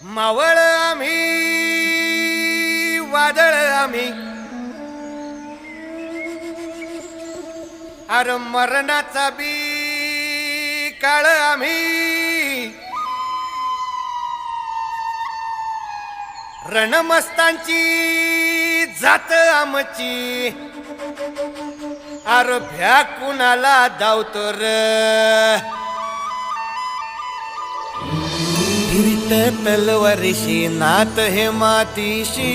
मावळ आम्ही वादळ आम्ही अर मरणाचा बी काळ आम्ही रणमस्तांची जात आमची अर भ्या कुणाला धावतो र फिरित तलवारीशी नात हे मातीशी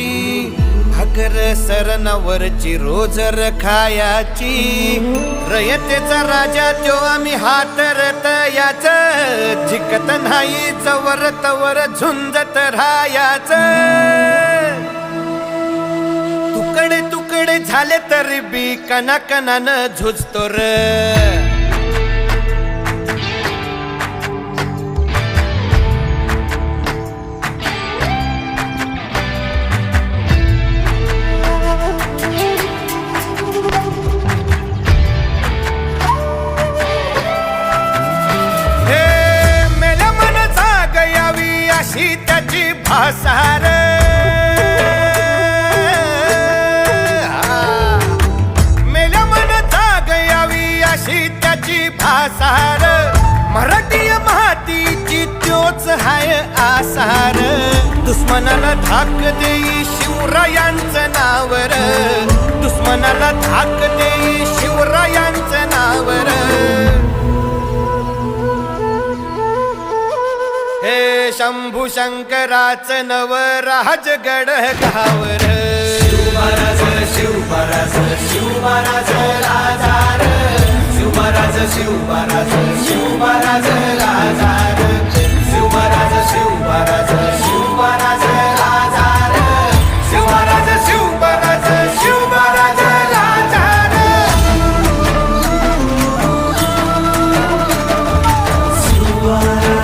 भाकर सरणावरची रोजर खायाची रयतेचा राजा त्यो आम्ही हातरत याच जिकत नाही जवर तवर झुंजत राहायाच तुकडे तुकडे झाले तरी बी कणाकणानं झुजतो र अशी त्याची भासार मेल्या मन जाग यावी अशी त्याची भासार मराठी मातीची त्योच हाय आसार दुश्मनाला धाक देई शिवरायांचं नावर दुश्मनाला धाक देई शिवरायांचं नावर हे शंभू शंकराचं नव राजगड गावर शिवमहाराज शिवमहाराज शिवमहाराज राजार शिवमहाराज शिवमहाराज शिवमहाराज राजार शिवमहाराज शिवमहाराज शिवमहाराज राजार शिवमहाराज शिवमहाराज शिवमहाराज राजार शिवमहाराज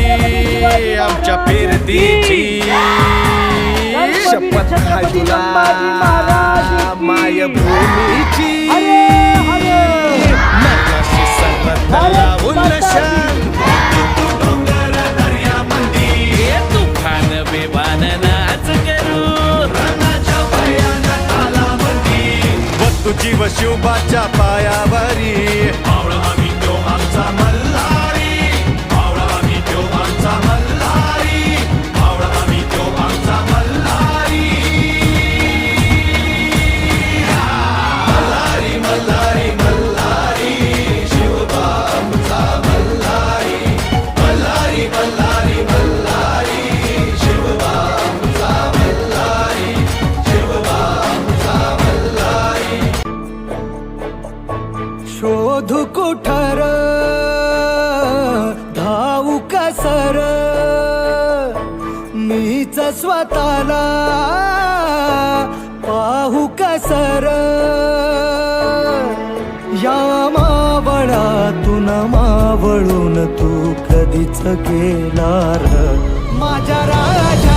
आमच्या पेरतीची शपथ तुला मायभूमीची नकाशी सर्वत्र लावून नशान डोंगर दर्यामंदी तुफान बेवान नाच करू रणाच्या भयानक तालावरती वस्तू जीव शिवबाच्या पायावरी मावळा आम्ही तो आमचा मल्हारी मावळा आम्ही तो आमचा मल्हारी मावळा आम्ही तो आमचा मल्हारी मल्हारी मल्हारी मल्हारी शिवबा आमचा मल्हारी मल्हारी मल्हारी मल्हारी शिवबा आमचा मल्हारी शिवबा आमचा मल्हारी शोधू कुठार हाताला पाहू कसर या मावळातून मावळून तू कधीच गेला र माझ्या राजा